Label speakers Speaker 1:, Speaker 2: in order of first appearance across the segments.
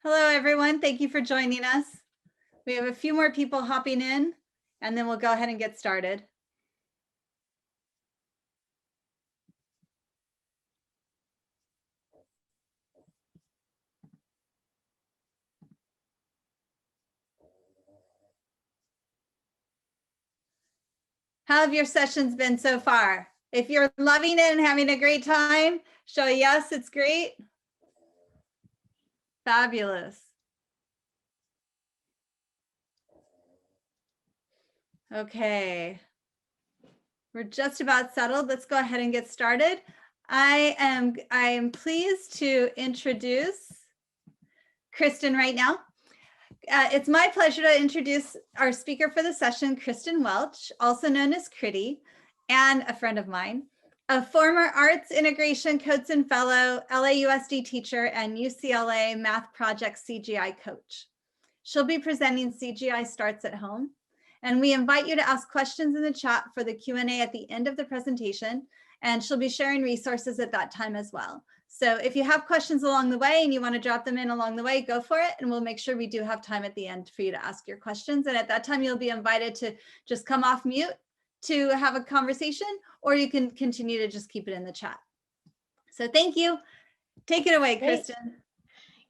Speaker 1: Hello, everyone. Thank you for joining us. We have a few more people hopping in, and then we'll go ahead and get started. How have your sessions been so far? If you're loving it and having a great time, show a yes, it's great. Fabulous. Okay. We're just about settled. Let's go ahead and get started. I am pleased to introduce Kristen right now. It's my pleasure to introduce our speaker for the session, Kristen Welch, also known as Critty, and a friend of mine, a former Arts Integration Coach and Fellow, LAUSD teacher, and UCLA Math Project CGI coach. She'll be presenting CGI Starts at Home, and we invite you to ask questions in the chat for the Q&A at the end of the presentation, and she'll be sharing resources at that time as well. So if you have questions along the way and you want to drop them in along the way, go for it. And we'll make sure we do have time at the end for you to ask your questions. And at that time, you'll be invited to just come off mute to have a conversation, or you can continue to just keep it in the chat. So thank you. Take it away,
Speaker 2: Great.
Speaker 1: Kristen.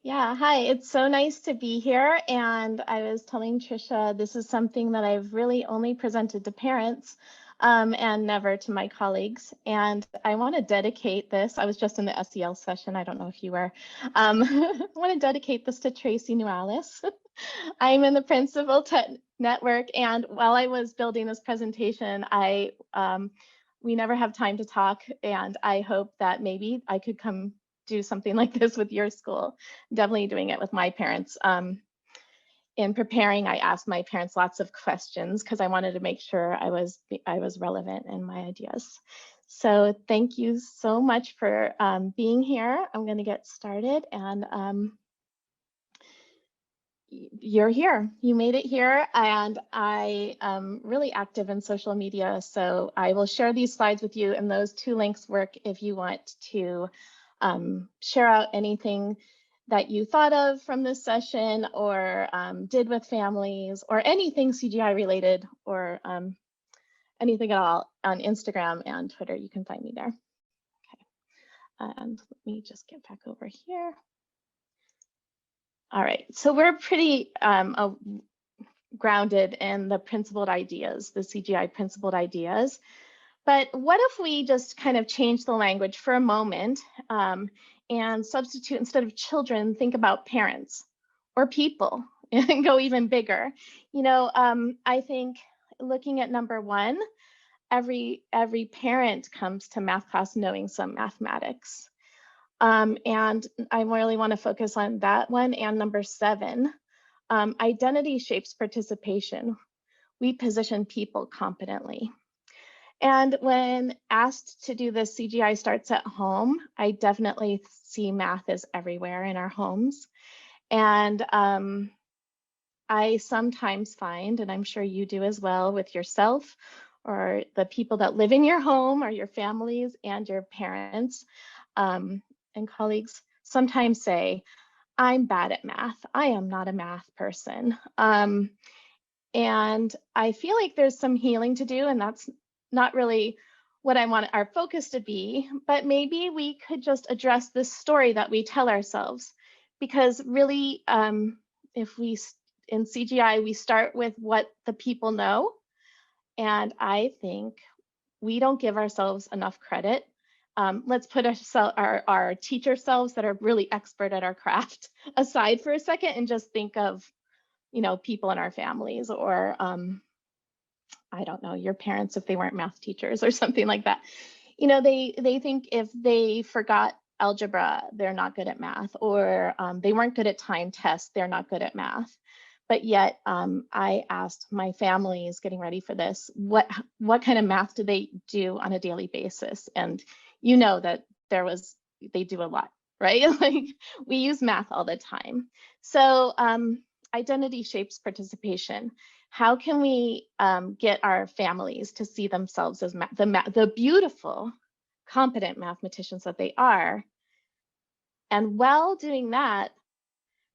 Speaker 2: Yeah, hi, it's so nice to be here. And I was telling Trisha, this is something that I've really only presented to parents and never to my colleagues. And I want to dedicate this. I was just in the SEL session. I don't know if you were. I want to dedicate this to Tracy Newalice. I'm in the Principal Network. And while I was building this presentation, we never have time to talk. And I hope that maybe I could come do something like this with your school. Definitely doing it with my parents. In preparing, I asked my parents lots of questions because I wanted to make sure I was relevant in my ideas. So thank you so much for being here. I'm going to get started, and you're here. You made it here, and I am really active in social media. So I will share these slides with you, and those two links work if you want to share out anything that you thought of from this session, or did with families, or anything CGI related, or anything at all on Instagram and Twitter. You can find me there. Okay, and let me just get back over here. All right, so we're pretty grounded in the principled ideas, the CGI principled ideas. But what if we just kind of change the language for a moment and substitute, instead of children, think about parents or people and go even bigger? You know, I think looking at number one, every parent comes to math class knowing some mathematics. And I really want to focus on that one. And number seven, identity shapes participation. We position people competently. And when asked to do this CGI Starts at Home, I definitely see math is everywhere in our homes. And I sometimes find, and I'm sure you do as well with yourself or the people that live in your home or your families and your parents and colleagues, sometimes say, I'm bad at math. I am not a math person. And I feel like there's some healing to do, and that's not really what I want our focus to be, but maybe we could just address this story that we tell ourselves. Because really, if we, in CGI, we start with what the people know. And I think we don't give ourselves enough credit. Let's put our teacher selves that are really expert at our craft aside for a second and just think of, you know, people in our families, or I don't know, your parents if they weren't math teachers or something like that. You know, they think if they forgot algebra, they're not good at math, or they weren't good at time tests, they're not good at math. But yet I asked my families getting ready for this, what kind of math do they do on a daily basis? And you know that they do a lot, right? Like we use math all the time. So identity shapes participation. How can we get our families to see themselves as the beautiful, competent mathematicians that they are? And while doing that,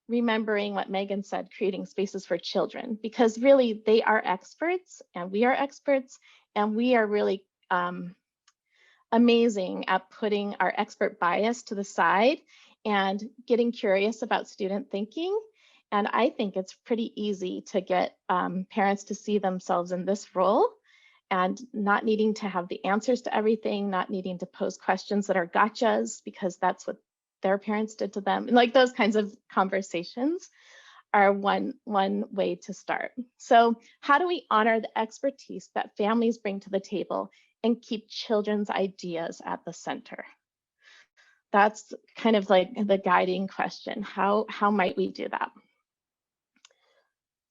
Speaker 2: remembering what Megan said, creating spaces for children, because really they are experts and we are experts, and we are really amazing at putting our expert bias to the side and getting curious about student thinking. And I think it's pretty easy to get parents to see themselves in this role and not needing to have the answers to everything, not needing to pose questions that are gotchas because that's what their parents did to them. And like those kinds of conversations are one way to start. So how do we honor the expertise that families bring to the table and keep children's ideas at the center? That's kind of like the guiding question. How might we do that?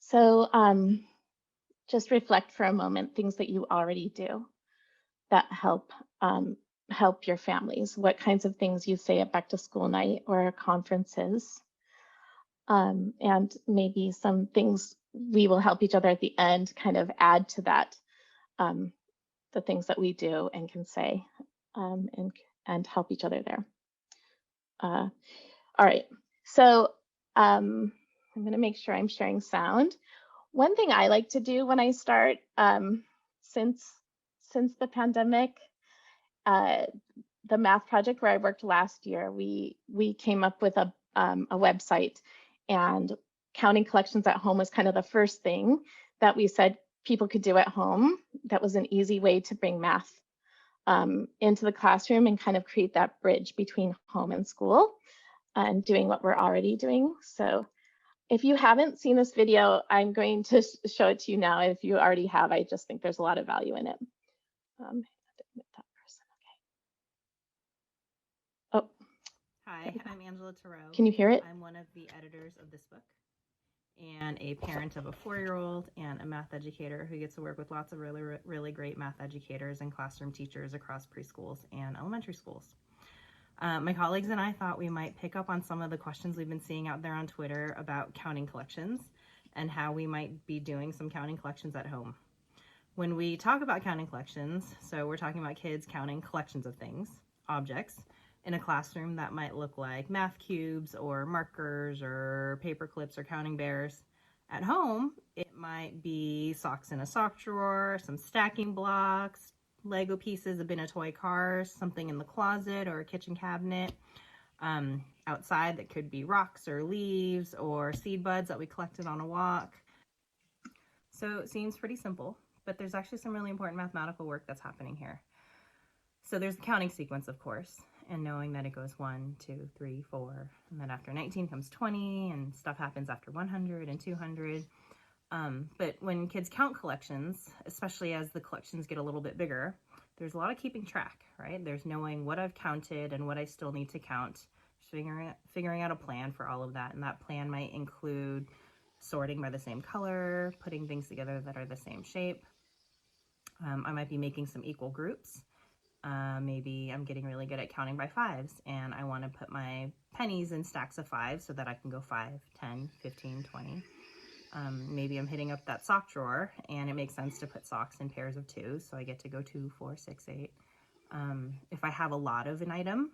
Speaker 2: So just reflect for a moment things that you already do that help your families. What kinds of things you say at back to school night or conferences, and maybe some things we will help each other at the end kind of add to that, the things that we do and can say, and help each other there. All right, so I'm going to make sure I'm sharing sound. One thing I like to do when I start, since the pandemic, the math project where I worked last year, we came up with a website, and counting collections at home was kind of the first thing that we said people could do at home. That was an easy way to bring math into the classroom and kind of create that bridge between home and school and doing what we're already doing. So if you haven't seen this video, I'm going to show it to you now. If you already have, I just think there's a lot of value in it. Oh.
Speaker 3: Hi, I'm Angela Thoreau.
Speaker 2: Can you hear it?
Speaker 3: I'm one of the editors of this book and a parent of a 4-year-old and a math educator who gets to work with lots of really great math educators and classroom teachers across preschools and elementary schools. My colleagues and I thought we might pick up on some of the questions we've been seeing out there on Twitter about counting collections and how we might be doing some counting collections at home. When we talk about counting collections, so we're talking about kids counting collections of things, objects, in a classroom that might look like math cubes or markers or paper clips or counting bears. At home, it might be socks in a sock drawer, some stacking blocks, Lego pieces, a bin of toy cars, something in the closet or a kitchen cabinet. Outside, that could be rocks or leaves or seed buds that we collected on a walk. So it seems pretty simple, but there's actually some really important mathematical work that's happening here. So there's the counting sequence, of course, and knowing that it goes 1, 2, 3, 4, and then after 19 comes 20, and stuff happens after 100 and 200. But when kids count collections, especially as the collections get a little bit bigger, there's a lot of keeping track, right? There's knowing what I've counted and what I still need to count, figuring out a plan for all of that. And that plan might include sorting by the same color, putting things together that are the same shape. I might be making some equal groups. Maybe I'm getting really good at counting by fives and I want to put my pennies in stacks of 5 so that I can go 5, 10, 15, 20. Maybe I'm hitting up that sock drawer and it makes sense to put socks in pairs of 2, so I get to go 2, 4, 6, 8. If I have a lot of an item,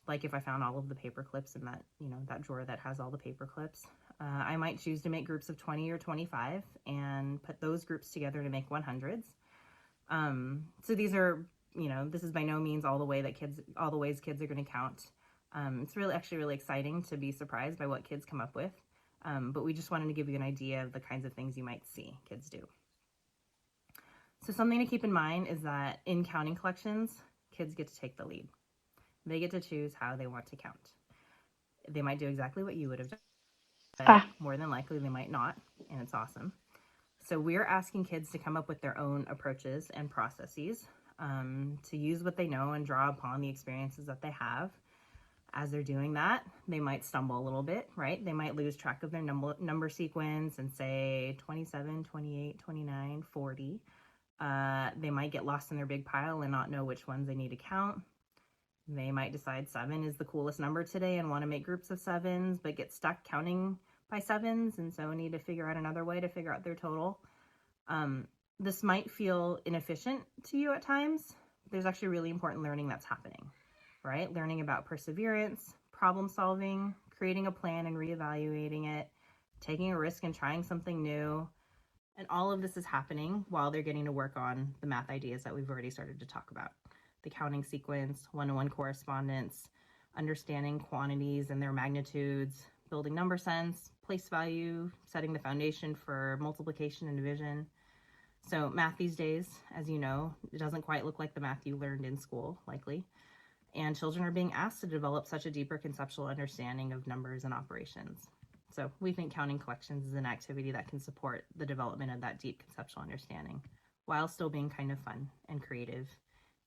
Speaker 3: like if I found all of the paper clips in that, that drawer that has all the paper clips, I might choose to make groups of 20 or 25 and put those groups together to make 100s. So these are, this is by no means all the ways kids are going to count. It's actually really exciting to be surprised by what kids come up with. But we just wanted to give you an idea of the kinds of things you might see kids do. So something to keep in mind is that in counting collections, kids get to take the lead. They get to choose how they want to count. They might do exactly what you would have done, but more than likely they might not, and it's awesome. So we're asking kids to come up with their own approaches and processes, to use what they know and draw upon the experiences that they have. As they're doing that, they might stumble a little bit, right? They might lose track of their number sequence and say 27, 28, 29, 40. They might get lost in their big pile and not know which ones they need to count. They might decide 7 is the coolest number today and want to make groups of 7s, but get stuck counting by 7s and so need to figure out another way to figure out their total. This might feel inefficient to you at times. There's actually really important learning that's happening, right? Learning about perseverance, problem solving, creating a plan and reevaluating it, taking a risk and trying something new. And all of this is happening while they're getting to work on the math ideas that we've already started to talk about. The counting sequence, one-to-one correspondence, understanding quantities and their magnitudes, building number sense, place value, setting the foundation for multiplication and division. So math these days, as you know, it doesn't quite look like the math you learned in school, likely. And children are being asked to develop such a deeper conceptual understanding of numbers and operations. So we think counting collections is an activity that can support the development of that deep conceptual understanding while still being kind of fun and creative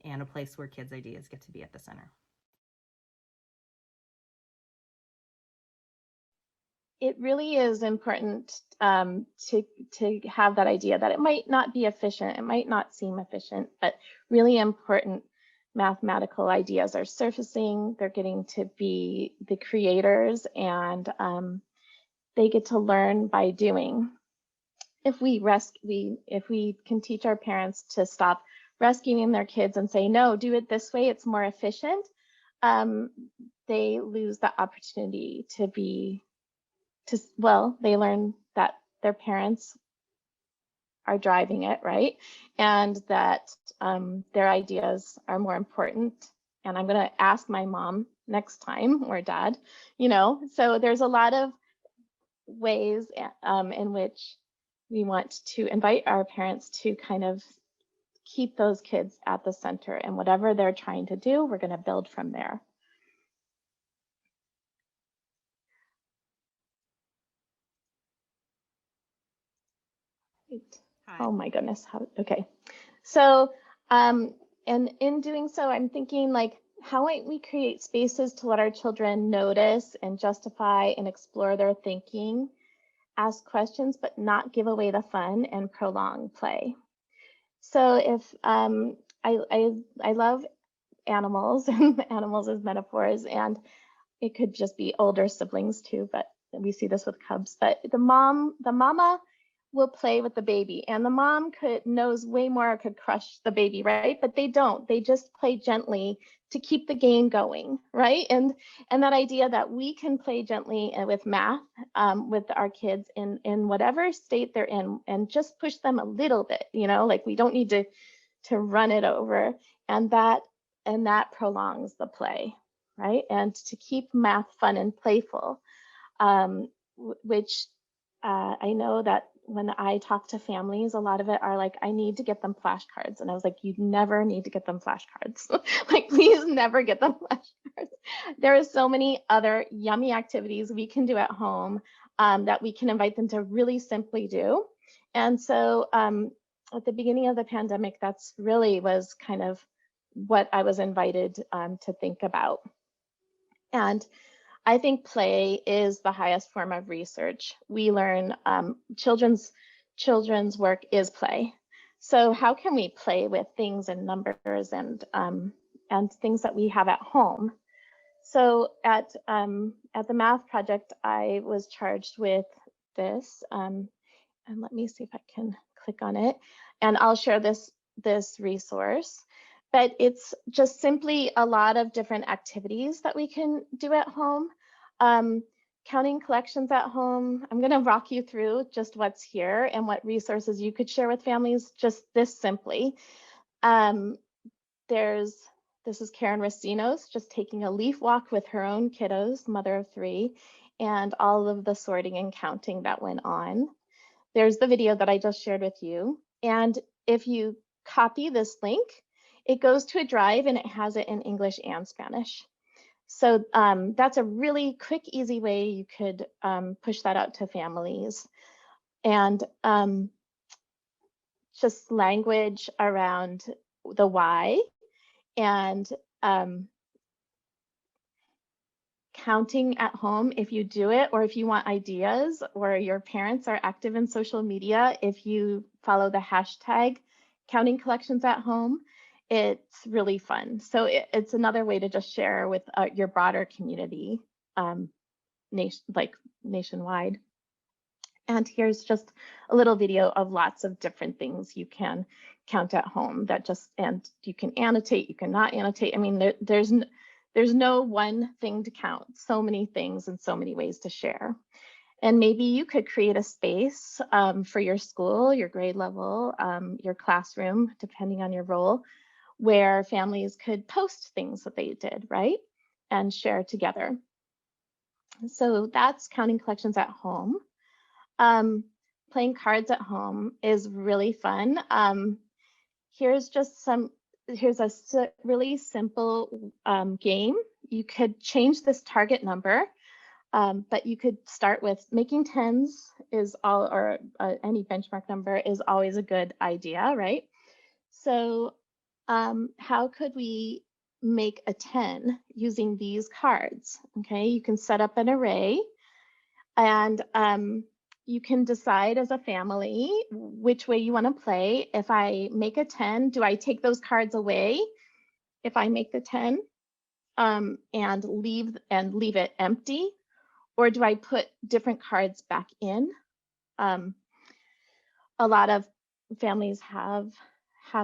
Speaker 3: and a place where kids' ideas get to be at the center.
Speaker 2: It really is important to have that idea that it might not be efficient, it might not seem efficient, but really important mathematical ideas are surfacing. They're getting to be the creators, and they get to learn by doing. If we can teach our parents to stop rescuing their kids and say, no, do it this way, it's more efficient, they lose the opportunity they learn that their parents are driving it, right? And that their ideas are more important. And I'm going to ask my mom next time, or dad, So there's a lot of ways in which we want to invite our parents to kind of keep those kids at the center, and whatever they're trying to do, we're going to build from there.
Speaker 3: Hi.
Speaker 2: Oh my goodness. Okay. So, and in doing so, I'm thinking, like, how might we create spaces to let our children notice and justify and explore their thinking, ask questions, but not give away the fun and prolong play? So if I love animals and animals as metaphors, and it could just be older siblings too, but we see this with cubs. But the mama will play with the baby, and the mom knows way more, could crush the baby, right? But they don't. They just play gently to keep the game going, right? And that idea that we can play gently with math with our kids in whatever state they're in, and just push them a little bit, like we don't need to run it over, and that prolongs the play, right? And to keep math fun and playful, which I know that when I talk to families, a lot of it are like, I need to get them flashcards. And I was like, you never need to get them flashcards. Like, please never get them flashcards. There are so many other yummy activities we can do at home that we can invite them to really simply do. And so at the beginning of the pandemic, that's really was kind of what I was invited to think about. And I think play is the highest form of research. We learn children's work is play. So how can we play with things and numbers and things that we have at home? So at the math project, I was charged with this, and let me see if I can click on it, and I'll share this resource. But it's just simply a lot of different activities that we can do at home. Counting collections at home. I'm going to walk you through just what's here and what resources you could share with families just this simply. This is Karen Racinos just taking a leaf walk with her own kiddos, mother of 3, and all of the sorting and counting that went on. There's the video that I just shared with you. And if you copy this link, it goes to a drive and it has it in English and Spanish. So that's a really quick, easy way you could push that out to families. And just language around the why, and counting at home if you do it, or if you want ideas, or your parents are active in social media, if you follow the hashtag counting collections at home, it's really fun. So it's another way to just share with your broader community, nationwide. And here's just a little video of lots of different things you can count at home and you can annotate, you cannot annotate. I mean, There's no one thing to count, so many things and so many ways to share. And maybe you could create a space for your school, your grade level, your classroom, depending on your role, where families could post things that they did, right? And share together. So that's counting collections at home. Playing cards at home is really fun. Here's a really simple game. You could change this target number, but you could start with making tens or any benchmark number is always a good idea, right? So how could we make a 10 using these cards? Okay, you can set up an array, and you can decide as a family which way you want to play. If I make a 10, do I take those cards away if I make the 10 and leave it empty? Or do I put different cards back in? A lot of families have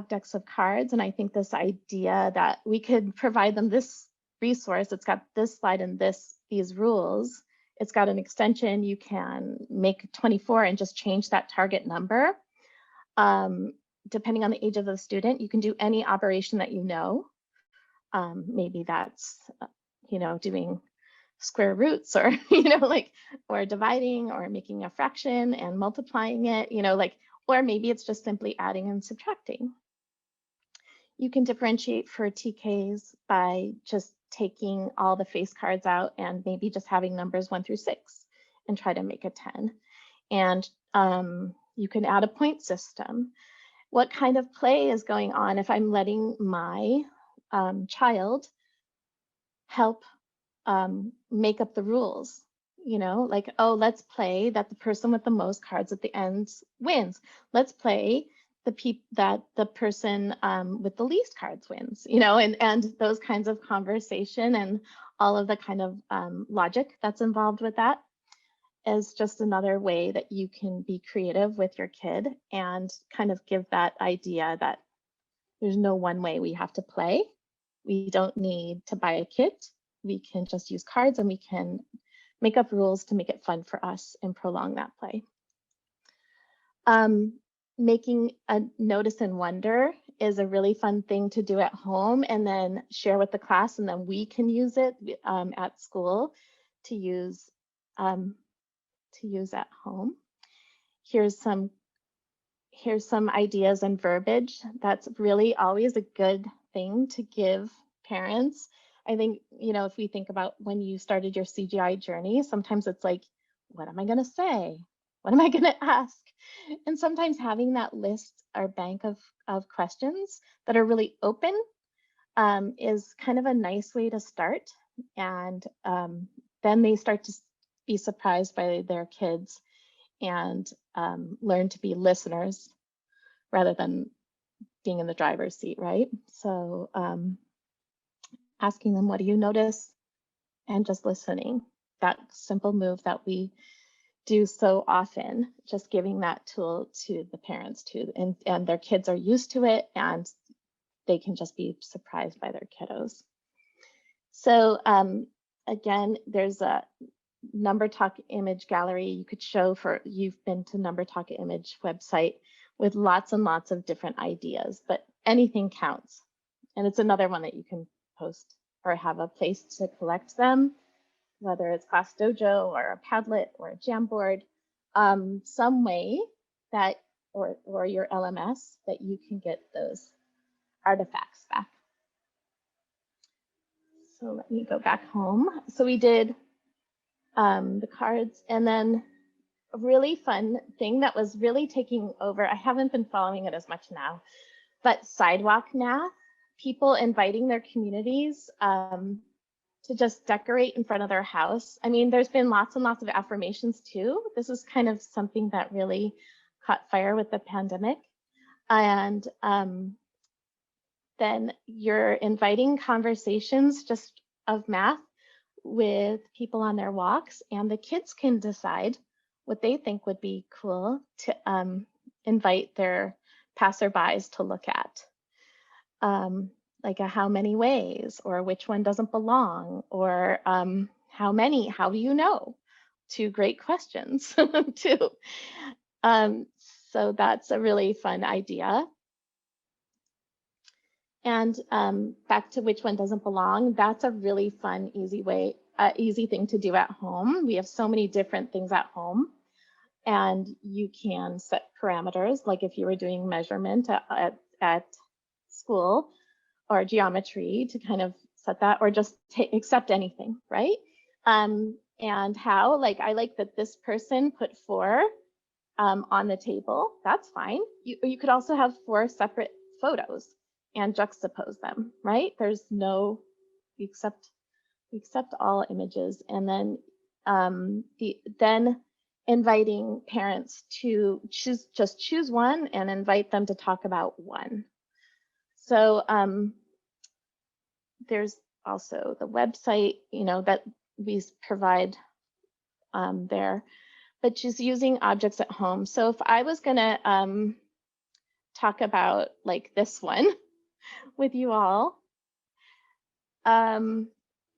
Speaker 2: decks of cards, and I think this idea that we could provide them this resource, it's got this slide and these rules, it's got an extension, you can make 24 and just change that target number. Depending on the age of the student, you can do any operation that you know. Maybe that's, doing square roots, or, or dividing, or making a fraction and multiplying it, or maybe it's just simply adding and subtracting. You can differentiate for TKs by just taking all the face cards out and maybe just having numbers 1 through 6 and try to make a 10. And you can add a point system. What kind of play is going on if I'm letting my child help make up the rules? Oh, let's play that the person with the most cards at the end wins. Let's play that the person with the least cards wins, and those kinds of conversation and all of the kind of logic that's involved with that is just another way that you can be creative with your kid and kind of give that idea that there's no one way we have to play. We don't need to buy a kit. We can just use cards, and we can make up rules to make it fun for us and prolong that play. Making a notice and wonder is a really fun thing to do at home and then share with the class, and then we can use it at school to use at home. Here's some ideas and verbiage. That's really always a good thing to give parents. I think, if we think about when you started your CGI journey, sometimes it's like, what am I going to say? What am I going to ask? And sometimes having that list or bank of questions that are really open is kind of a nice way to start. And then they start to be surprised by their kids and learn to be listeners rather than being in the driver's seat, right? So asking them, what do you notice? And just listening. That simple move that we do so often, just giving that tool to the parents too, and their kids are used to it, and they can just be surprised by their kiddos. So again, there's a Number Talk image gallery you could show you've been to Number Talk image website with lots and lots of different ideas, but anything counts. And it's another one that you can post or have a place to collect them, whether it's Class Dojo or a Padlet or a Jamboard, some way that, or your LMS, that you can get those artifacts back. So let me go back home. So we did the cards, and then a really fun thing that was really taking over, I haven't been following it as much now, but sidewalk math, people inviting their communities to just decorate in front of their house. I mean, there's been lots and lots of affirmations too. This is kind of something that really caught fire with the pandemic. And then you're inviting conversations just of math with people on their walks, and the kids can decide what they think would be cool to invite their passerbys to look at. like a how many ways, or which one doesn't belong, or how many, how do you know? Two great questions too. So that's a really fun idea. And back to which one doesn't belong, that's a really fun, easy thing to do at home. We have so many different things at home, and you can set parameters, like if you were doing measurement at school or geometry, to kind of set that, or just accept anything, right? And how, like, I like that this person put 4 on the table. That's fine. You could also have 4 separate photos and juxtapose them, right? There's no, we accept all images. And then then inviting parents to choose one and invite them to talk about one. So there's also the website, that we provide there, but just using objects at home. So if I was gonna talk about like this one with you all,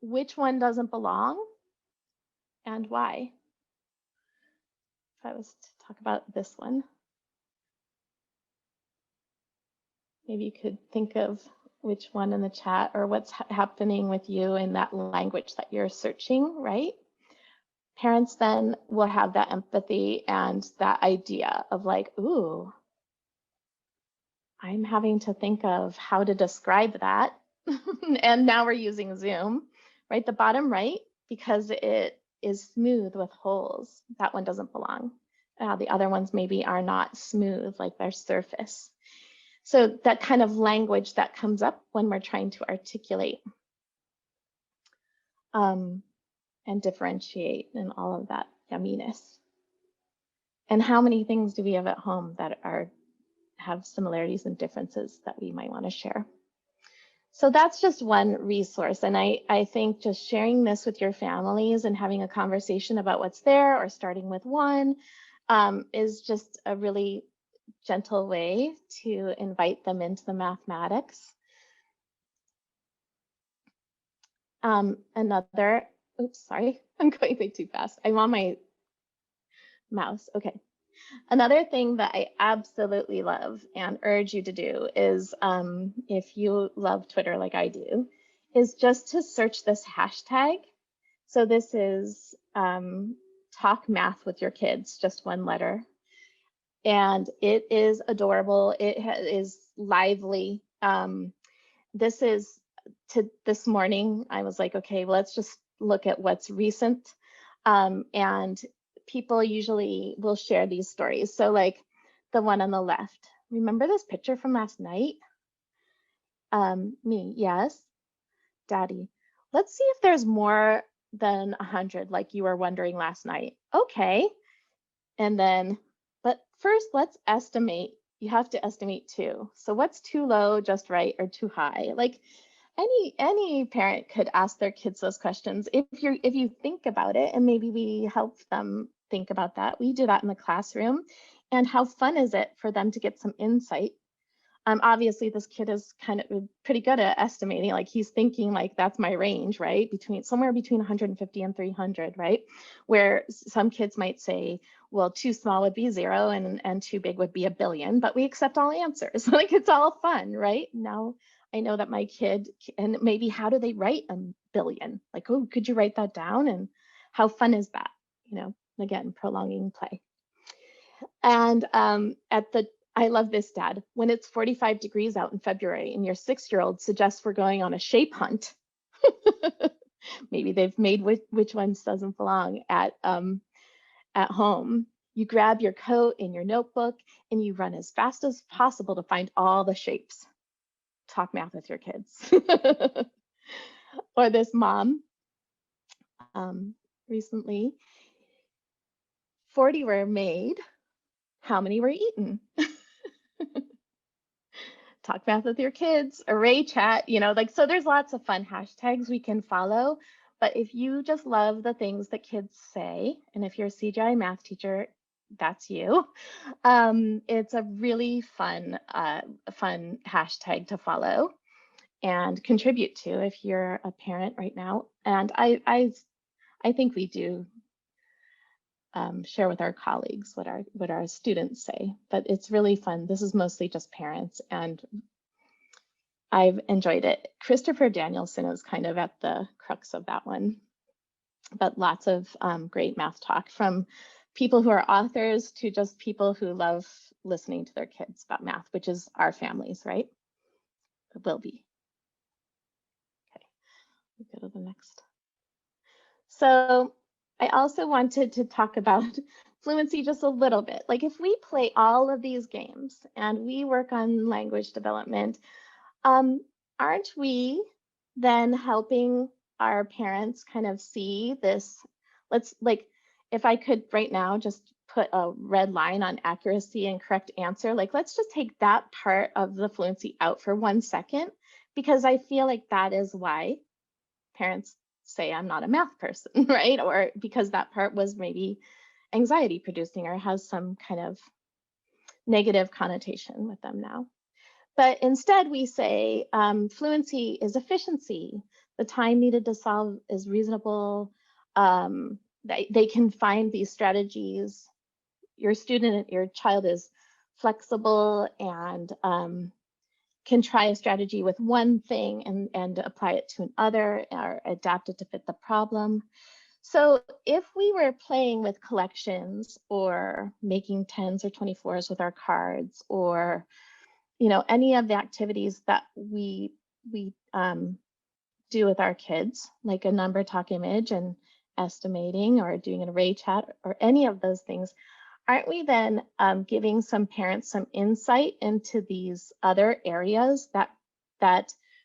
Speaker 2: which one doesn't belong and why? If I was to talk about this one, maybe you could think of which one in the chat, or what's happening with you in that language that you're searching, right? Parents then will have that empathy and that idea of like, ooh, I'm having to think of how to describe that. And now we're using Zoom, right? The bottom right, because it is smooth with holes, that one doesn't belong. The other ones maybe are not smooth, like their surface. So that kind of language that comes up when we're trying to articulate and differentiate and all of that yumminess. And how many things do we have at home that have similarities and differences that we might want to share? So that's just one resource. And I think just sharing this with your families and having a conversation about what's there, or starting with one, is just a really gentle way to invite them into the mathematics. Oops, sorry, I'm going way too fast. I'm on my mouse. Okay. Another thing that I absolutely love and urge you to do is, if you love Twitter like I do, is just to search this hashtag. So this is talk math with your kids, just one letter. And it is adorable. It is lively. This morning, I was like, okay, well, let's just look at what's recent. And people usually will share these stories. So like the one on the left, remember this picture from last night? Me, yes. Daddy, let's see if there's more than 100, like you were wondering last night. Okay. And then, but first let's estimate. You have to estimate 2. So what's too low, just right, or too high? Like any parent could ask their kids those questions if you think about it, and maybe we help them think about that. We do that in the classroom. And how fun is it for them to get some insight? Obviously this kid is kind of pretty good at estimating, like he's thinking like that's my range, right? Somewhere between 150 and 300, right? Where some kids might say, well, too small would be 0 and too big would be 1 billion, but we accept all answers. Like it's all fun, right? Now I know that my kid, and maybe how do they write 1 billion? Like, oh, could you write that down? And how fun is that? Again, prolonging play. And I love this, Dad. When it's 45 degrees out in February and your 6-year-old suggests we're going on a shape hunt, maybe they've made which ones doesn't belong at home. You grab your coat and your notebook and you run as fast as possible to find all the shapes. Talk math with your kids. Or this mom, recently, 40 were made. How many were eaten? Talk math with your kids, array chat, so there's lots of fun hashtags we can follow. But if you just love the things that kids say, and if you're a CGI math teacher, that's you. It's a really fun hashtag to follow. and contribute to if you're a parent right now. And I think we do share with our colleagues what our students say, but it's really fun. This is mostly just parents, and I've enjoyed it. Christopher Danielson is kind of at the crux of that one, but lots of great math talk from people who are authors to just people who love listening to their kids about math, which is our families, right? It will be. Okay, we'll go to the next. So I also wanted to talk about fluency just a little bit. Like if we play all of these games and we work on language development, aren't we then helping our parents kind of see this? Let's like, if I could right now just put a red line on accuracy and correct answer, like let's just take that part of the fluency out for 1 second, because I feel like that is why parents say I'm not a math person, right? Or because that part was maybe anxiety producing or has some kind of negative connotation with them now. But instead we say fluency is efficiency. The time needed to solve is reasonable. They can find these strategies. Your child is flexible and can try a strategy with one thing and apply it to another or adapt it to fit the problem. So if we were playing with collections or making 10s or 24s with our cards, or any of the activities that we do with our kids, like a number talk image and estimating or doing an array chat or any of those things, aren't we then giving some parents some insight into these other areas that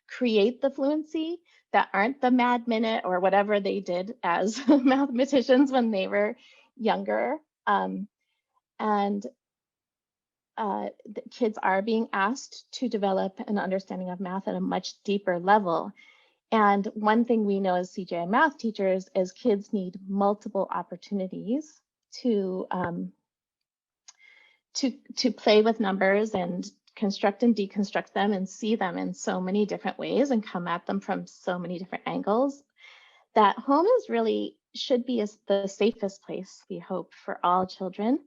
Speaker 2: create the fluency, that aren't the mad minute or whatever they did as mathematicians when they were younger? The kids are being asked to develop an understanding of math at a much deeper level. And one thing we know as CGI math teachers is kids need multiple opportunities to play with numbers and construct and deconstruct them and see them in so many different ways and come at them from so many different angles, that home should be the safest place, we hope, for all children,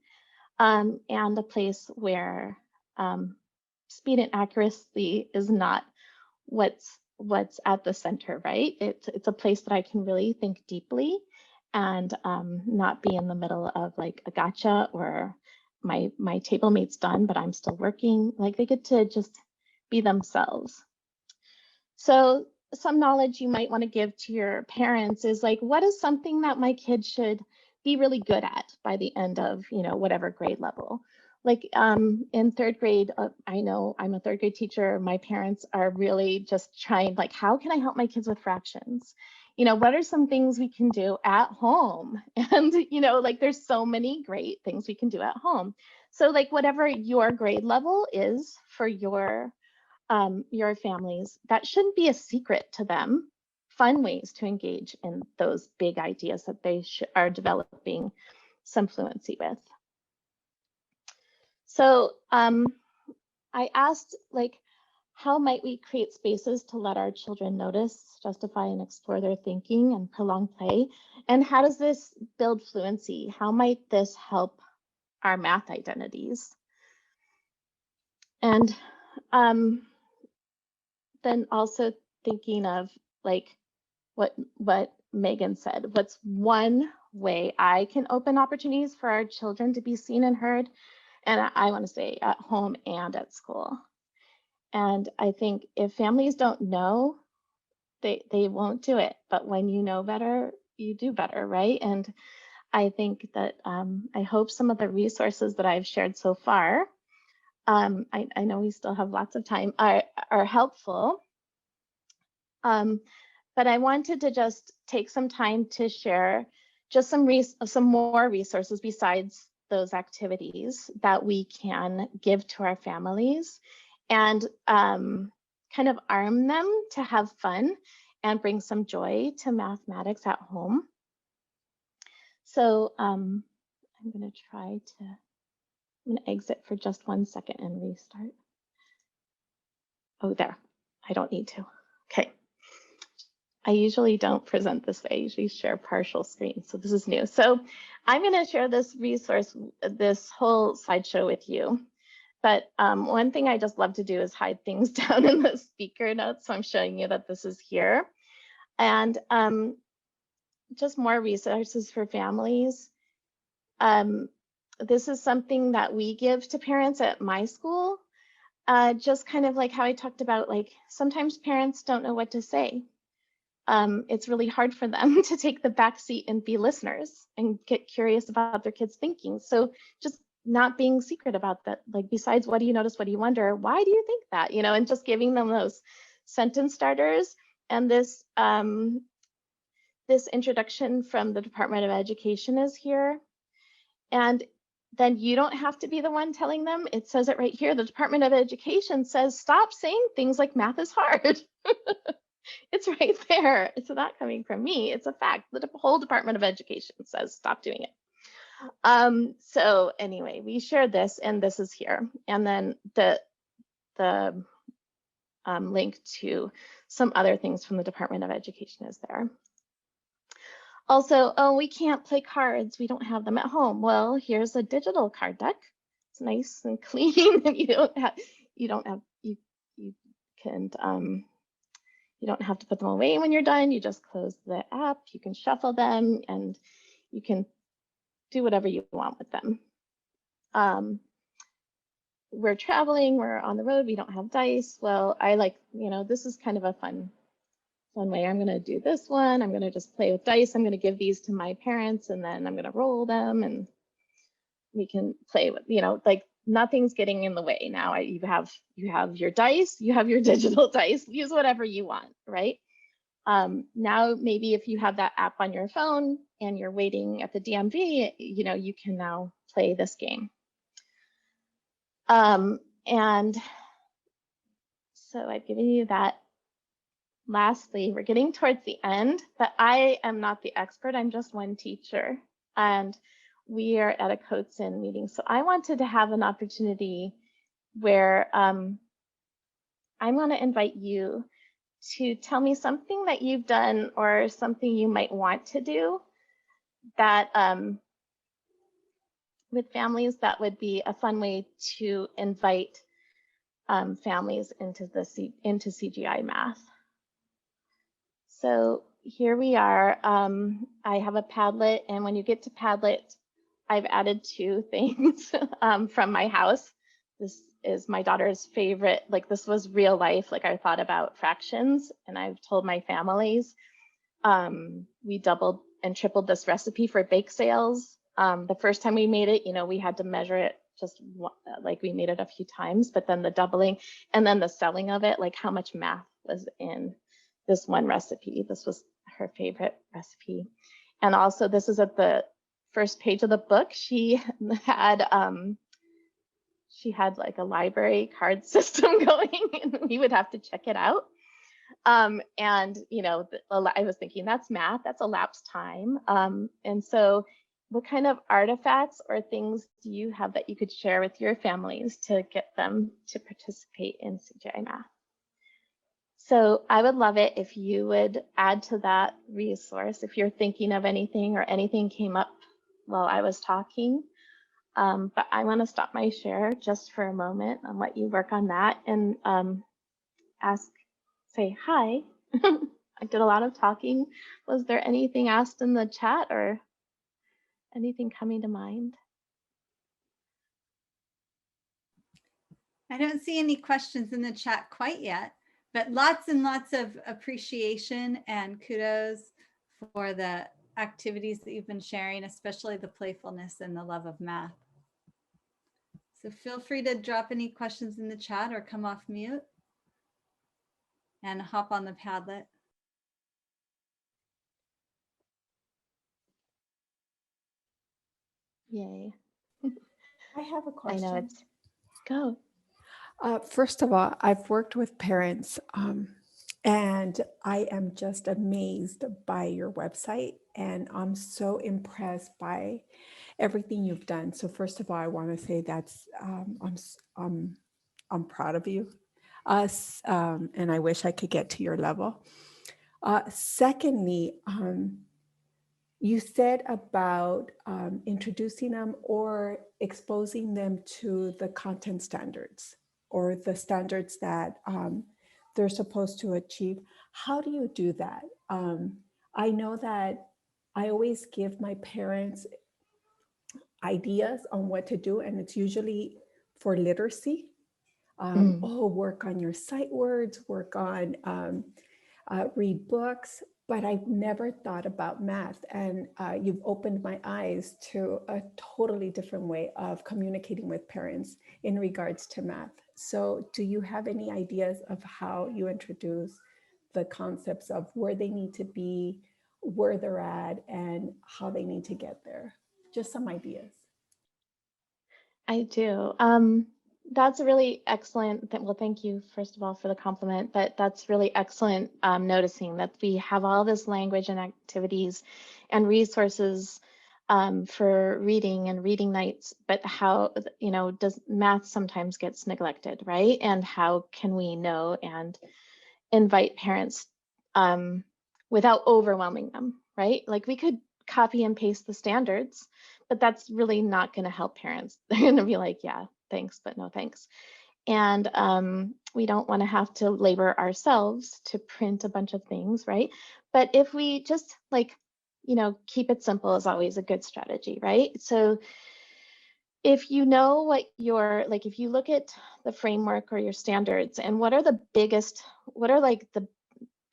Speaker 2: and a place where speed and accuracy is not what's at the center, right? It's a place that I can really think deeply and not be in the middle of like a gotcha or my table mate's done, but I'm still working. Like they get to just be themselves. So some knowledge you might want to give to your parents is like, what is something that my kid should be really good at by the end of, whatever grade level? Like in third grade, I know I'm a third grade teacher. My parents are really just trying, like, how can I help my kids with fractions? What are some things we can do at home? And, like there's so many great things we can do at home. So like whatever your grade level is for your families, that shouldn't be a secret to them. Fun ways to engage in those big ideas that they are developing some fluency with. So I asked, like, how might we create spaces to let our children notice, justify, and explore their thinking and prolong play? And how does this build fluency? How might this help our math identities? And then also thinking of like what Megan said, what's one way I can open opportunities for our children to be seen and heard? And I want to say at home and at school. And I think if families don't know, they won't do it. But when you know better, you do better, right? And I think that I hope some of the resources that I've shared so far, I know we still have lots of time, are helpful. But I wanted to just take some time to share just some more resources besides those activities that we can give to our families and kind of arm them to have fun and bring some joy to mathematics at home. So I'm going to exit for just 1 second and restart. Oh, there. I don't need to. Okay. I usually don't present this way. I usually share partial screen. So this is new. So I'm going to share this resource, this whole slideshow with you. But one thing I just love to do is hide things down in the speaker notes. So I'm showing you that this is here. And just more resources for families. This is something that we give to parents at my school. Just kind of like how I talked about, like sometimes parents don't know what to say. It's really hard for them to take the back seat and be listeners and get curious about their kids' thinking. So just not being secret about that, like besides what do you notice, what do you wonder, why do you think that, you know, and just giving them those sentence starters. And this this introduction from the Department of Education is here. And then you don't have to be the one telling them. It says it right here. The Department of Education says, stop saying things like math is hard. It's right there. It's not coming from me. It's a fact. The whole Department of Education says stop doing it. So anyway, we shared this, and this is here. And then the link to some other things from the Department of Education is there. Also, oh, we can't play cards. We don't have them at home. Well, here's a digital card deck. It's nice and clean, and you don't have to put them away when you're done. You just close the app. You can shuffle them, and you can do whatever you want with them. We're traveling. We're on the road. We don't have dice. Well, I like, you know, this is kind of a fun way. I'm going to do this one. I'm going to just play with dice. I'm going to give these to my parents, and then I'm going to roll them, and we can play with, you know, like nothing's getting in the way now. You have your dice, you have your digital dice, use whatever you want, right? Now, maybe if you have that app on your phone and you're waiting at the DMV, you know, you can now play this game. And so I've given you that. Lastly, we're getting towards the end, but I am not the expert. I'm just one teacher, and we are at a CodeSyn meeting. So I wanted to have an opportunity where I'm going to invite you to tell me something that you've done or something you might want to do that with families, that would be a fun way to invite families into CGI math. So here we are. I have a Padlet, and when you get to Padlet, I've added two things from my house. This is my daughter's favorite. Like, this was real life. Like, I thought about fractions, and I've told my families. We doubled and tripled this recipe for bake sales. The first time we made it, you know, we had to measure it just like we made it a few times, but then the doubling and then the selling of it, like how much math was in this one recipe. This was her favorite recipe. And also, this is at the first page of the book. She had like a library card system going, and we would have to check it out. And you know, I was thinking, that's math, that's elapsed time. And so what kind of artifacts or things do you have that you could share with your families to get them to participate in CGI math? So I would love it if you would add to that resource if you're thinking of anything or anything came up while I was talking. But I want to stop my share just for a moment and let you work on that and say hi. I did a lot of talking. Was there anything asked in the chat or anything coming to mind?
Speaker 1: I don't see any questions in the chat quite yet, but lots and lots of appreciation and kudos for the activities that you've been sharing, especially the playfulness and the love of math. So feel free to drop any questions in the chat or come off mute and hop on the Padlet.
Speaker 2: Yay.
Speaker 4: I have a question.
Speaker 2: I know it's go.
Speaker 4: First of all, I've worked with parents and I am just amazed by your website, and I'm so impressed by everything you've done. So first of all, I want to say that's I'm proud of you. And I wish I could get to your level. Secondly, you said about introducing them or exposing them to the content standards or the standards that they're supposed to achieve. How do you do that? I know that I always give my parents ideas on what to do, and it's usually for literacy. Work on your sight words, work on read books, but I've never thought about math. And you've opened my eyes to a totally different way of communicating with parents in regards to math. So do you have any ideas of how you introduce the concepts of where they need to be, where they're at, and how they need to get there? Just some ideas.
Speaker 2: I do. That's a really excellent. Well, thank you, first of all, for the compliment, but that's really excellent noticing that we have all this language and activities and resources for reading and reading nights, but how, does math sometimes gets neglected, right? And how can we know and invite parents without overwhelming them, right? Like we could copy and paste the standards, but that's really not going to help parents. They're going to be like, yeah, thanks, but no thanks. And we don't want to have to labor ourselves to print a bunch of things, right? But if we just keep it simple is always a good strategy, right? So if you know what if you look at the framework or your standards and what are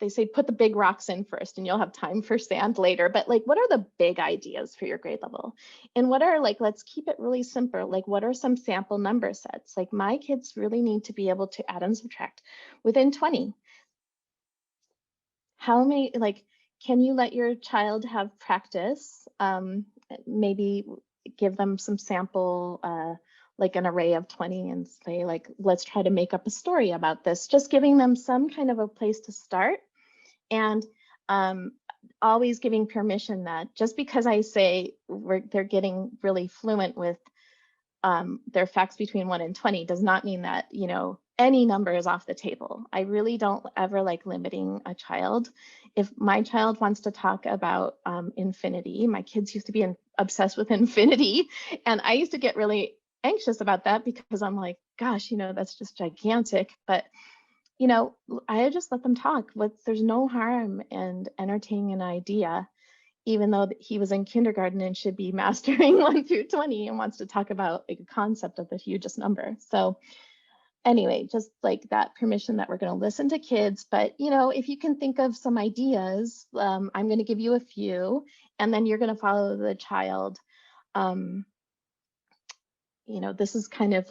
Speaker 2: they say put the big rocks in first and you'll have time for sand later, but what are the big ideas for your grade level? And what are let's keep it really simple. What are some sample number sets? My kids really need to be able to add and subtract within 20. How many, can you let your child have practice? Maybe give them some sample, an array of 20 and say, let's try to make up a story about this. Just giving them some kind of a place to start. And always giving permission that just because I say they're getting really fluent with their facts between 1 and 20 does not mean that, any number is off the table. I really don't ever like limiting a child. If my child wants to talk about infinity, my kids used to be obsessed with infinity. And I used to get really anxious about that because I'm like, gosh, that's just gigantic. But I just let them talk. There's no harm in entertaining an idea, even though he was in kindergarten and should be mastering 1 through 20 and wants to talk about a concept of the hugest number. So anyway, just that permission that we're going to listen to kids. But, if you can think of some ideas, I'm going to give you a few, and then you're going to follow the child. This is kind of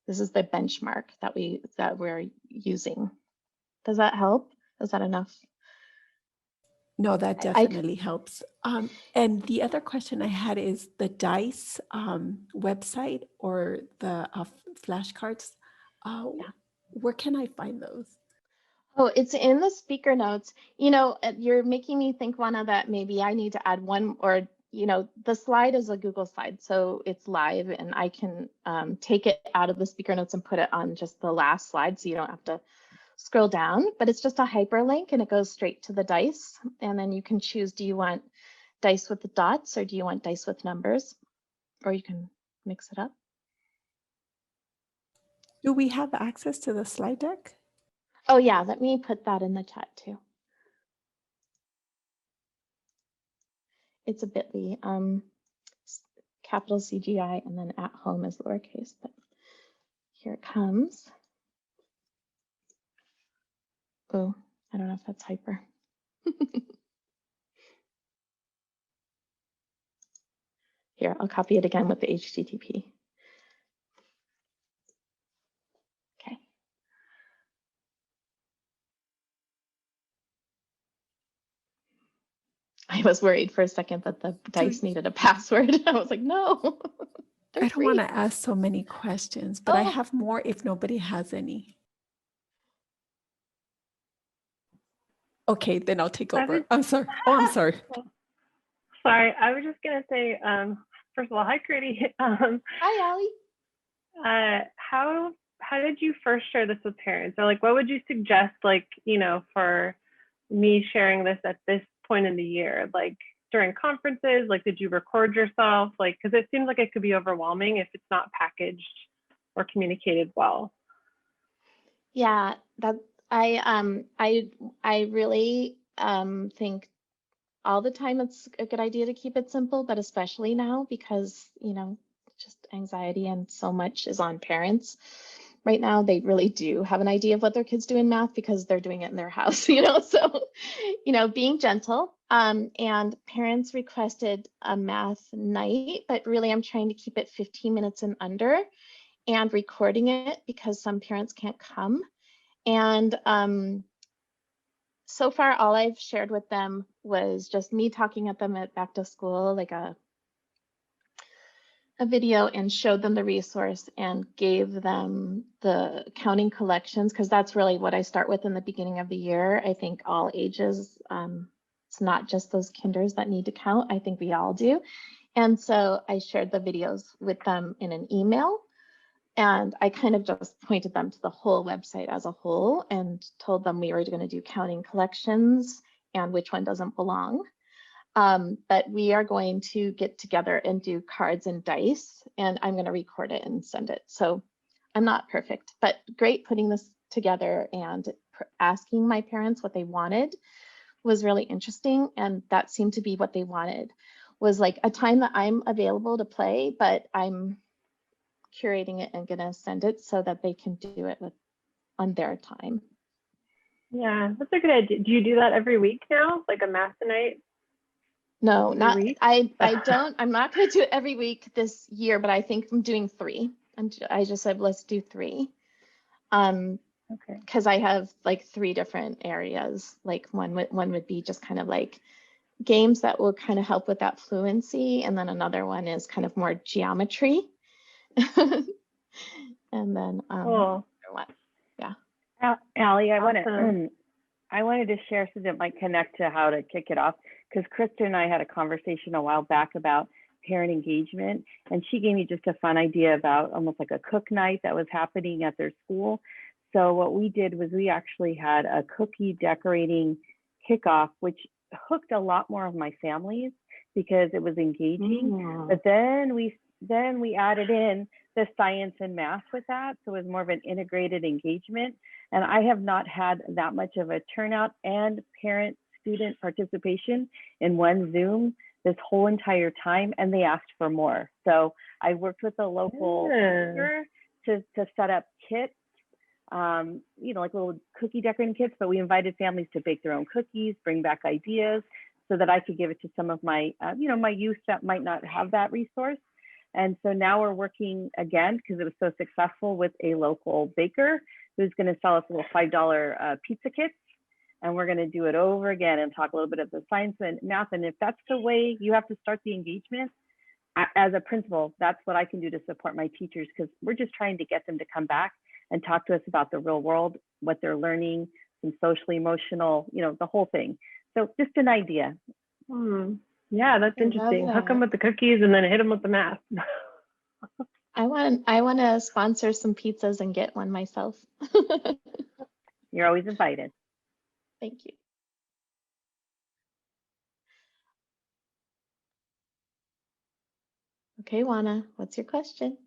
Speaker 2: this is the benchmark that we're using. Does that help? Is that enough?
Speaker 4: No, that definitely helps. And the other question I had is the DICE website or the flashcards. Where can I find those?
Speaker 2: Oh, it's in the speaker notes. You're making me think, Juana, that maybe I need to add one or the slide is a Google slide, so it's live and I can take it out of the speaker notes and put it on just the last slide so you don't have to scroll down, but it's just a hyperlink and it goes straight to the DICE. And then you can choose, do you want DICE with the dots or do you want DICE with numbers? Or you can mix it up.
Speaker 4: Do we have access to the slide deck?
Speaker 2: Oh yeah, let me put that in the chat too. It's a bit.ly, capital CGI and then at home is lowercase, but here it comes. Oh, I don't know if that's hyper. Here, I'll copy it again with the HTTP. Okay. I was worried for a second that the DICE needed a password. I was like, no.
Speaker 4: I don't want to ask so many questions, but I have more if nobody has any. Okay, then I'll take over. I'm sorry. Oh, I'm sorry.
Speaker 5: Sorry, I was just going to say, first of all, hi, Critty.
Speaker 2: Hi, Allie.
Speaker 5: How how did you first share this with parents? Or like, what would you suggest, like, for me sharing this at this point in the year? Like during conferences, like, did you record yourself? Like, because it seems like it could be overwhelming if it's not packaged or communicated well.
Speaker 2: Yeah, that I really think all the time it's a good idea to keep it simple, but especially now because, just anxiety and so much is on parents right now. They really do have an idea of what their kids do in math because they're doing it in their house, so, being gentle. And parents requested a math night, but really I'm trying to keep it 15 minutes and under and recording it because some parents can't come. And so far, all I've shared with them was just me talking at them at back to school, like a video, and showed them the resource and gave them the counting collections, because that's really what I start with in the beginning of the year. I think all ages, it's not just those kinders that need to count. I think we all do. And so I shared the videos with them in an email. And I kind of just pointed them to the whole website as a whole and told them we were going to do counting collections and which one doesn't belong. But we are going to get together and do cards and dice, and I'm going to record it and send it. So I'm not perfect, but great putting this together and asking my parents what they wanted was really interesting. And that seemed to be what they wanted, was like a time that I'm available to play, but I'm curating it and gonna send it so that they can do it on their time.
Speaker 5: Yeah, that's a good idea. Do you do that every week now, like a math night?
Speaker 2: No,
Speaker 5: every
Speaker 2: not
Speaker 5: week?
Speaker 2: I don't. I'm not going to do it every week this year, but I think I'm doing 3. I just said let's do 3.
Speaker 5: Okay.
Speaker 2: Because I have like 3 different areas. Like one would be just kind of like games that will kind of help with that fluency, and then another one is kind of more geometry. And then
Speaker 5: Cool.
Speaker 2: what? Yeah.
Speaker 6: Allie,
Speaker 5: Awesome.
Speaker 6: I wanted to share something that might connect to how to kick it off, because Kristen and I had a conversation a while back about parent engagement, and she gave me just a fun idea about almost like a cook night that was happening at their school. So what we did was we actually had a cookie decorating kickoff, which hooked a lot more of my families because it was engaging. But then we added in the science and math with that, so it was more of an integrated engagement. And I have not had that much of a turnout and parent student participation in one Zoom this whole entire time, and they asked for more. So I worked with a local baker to set up kits, like little cookie decorating kits, but we invited families to bake their own cookies, bring back ideas so that I could give it to some of my, my youth that might not have that resource. And so now we're working again, because it was so successful, with a local baker who's going to sell us little $5 pizza kits. And we're going to do it over again and talk a little bit of the science and math. And if that's the way you have to start the engagement, as a principal, that's what I can do to support my teachers, because we're just trying to get them to come back and talk to us about the real world, what they're learning, some socially emotional, the whole thing. So just an idea.
Speaker 5: Yeah, that's interesting. Hook them with the cookies and then hit them with the math.
Speaker 2: I want to sponsor some pizzas and get one myself.
Speaker 6: You're always invited.
Speaker 2: Thank you. Okay, Juana, what's your question?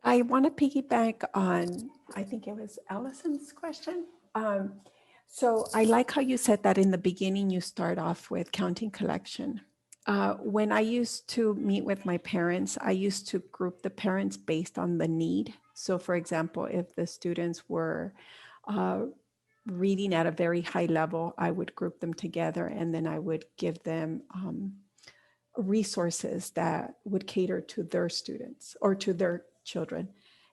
Speaker 4: I want to piggyback on, I think it was Allison's question. So I like how you said that in the beginning, you start off with counting collection. When I used to meet with my parents, I used to group the parents based on the need. So for example, if the students were reading at a very high level, I would group them together, and then I would give them resources that would cater to their students or to their children.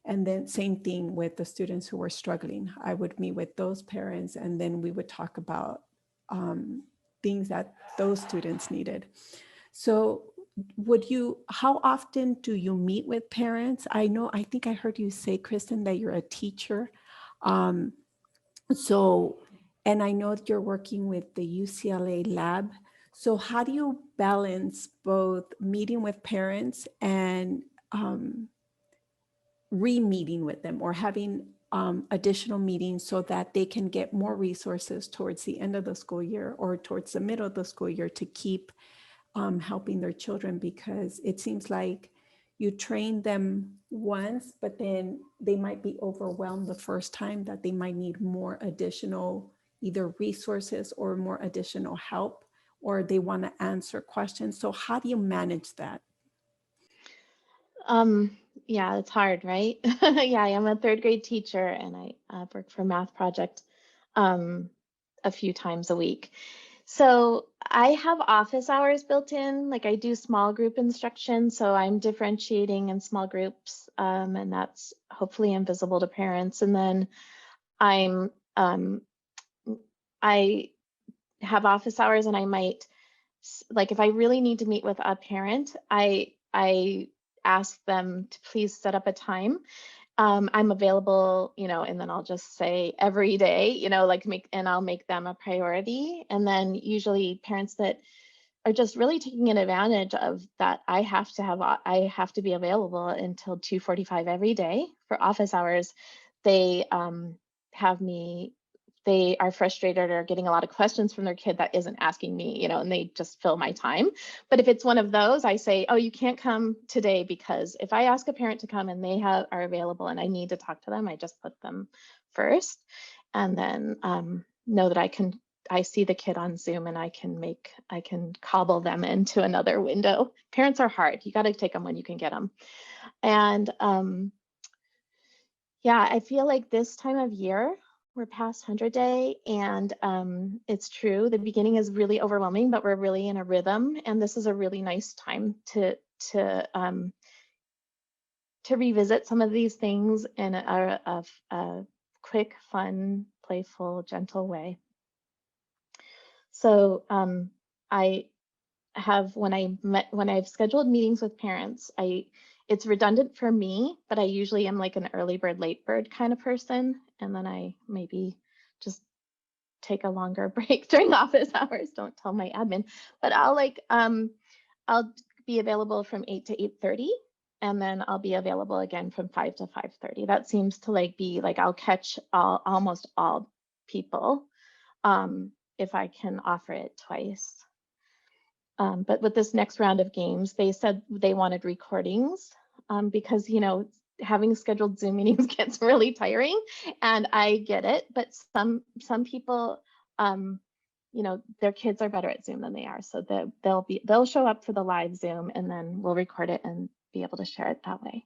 Speaker 4: And then same thing with the students who were struggling. I would meet with those parents, and then we would talk about things that those students needed. So how often do you meet with parents? I think I heard you say, Kristen, that you're a teacher. And I know that you're working with the UCLA lab. So how do you balance both meeting with parents and re-meeting with them or having additional meetings so that they can get more resources towards the end of the school year or towards the middle of the school year to keep helping their children, because it seems like you train them once, but then they might be overwhelmed the first time, that they might need more additional either resources or more additional help, or they want to answer questions. So how do you manage that?
Speaker 2: Yeah, it's hard, right? Yeah, I am a third grade teacher and I work for Math Project a few times a week. So I have office hours built in, like I do small group instruction. So I'm differentiating in small groups, and that's hopefully invisible to parents. And then I have office hours, and I might, like if I really need to meet with a parent, I ask them to please set up a time. I'm available, and then I'll just say every day, I'll make them a priority. And then usually parents that are just really taking an advantage of that, I have to be available until 2:45 every day for office hours. They they are frustrated or getting a lot of questions from their kid that isn't asking me, and they just fill my time. But if it's one of those, I say, oh, you can't come today, because if I ask a parent to come and they are available and I need to talk to them, I just put them first. And then know that I see the kid on Zoom and I can cobble them into another window. Parents are hard. You got to take them when you can get them. And yeah, I feel like this time of year, we're past 100 day, and it's true. The beginning is really overwhelming, but we're really in a rhythm, and this is a really nice time to revisit some of these things in a quick, fun, playful, gentle way. So I have, when I've scheduled meetings with parents, it's redundant for me, but I usually am like an early bird, late bird kind of person. And then I maybe just take a longer break during office hours. Don't tell my admin, but I'll be available from 8 to 8:30. And then I'll be available again from 5 to 5:30. That seems to be I'll catch almost all people if I can offer it twice. But with this next round of games, they said they wanted recordings because, having scheduled Zoom meetings gets really tiring, and I get it. But some people, their kids are better at Zoom than they are, so they'll show up for the live Zoom, and then we'll record it and be able to share it that way.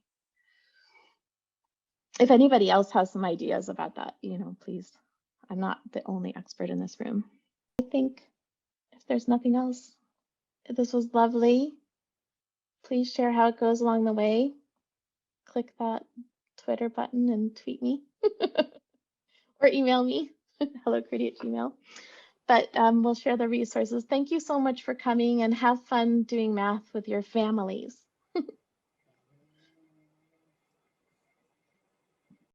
Speaker 2: If anybody else has some ideas about that, please. I'm not the only expert in this room. I think if there's nothing else, this was lovely. Please share how it goes along the way. Click that Twitter button and tweet me or email me, hellocritty@gmail.com. But we'll share the resources. Thank you so much for coming, and have fun doing math with your families.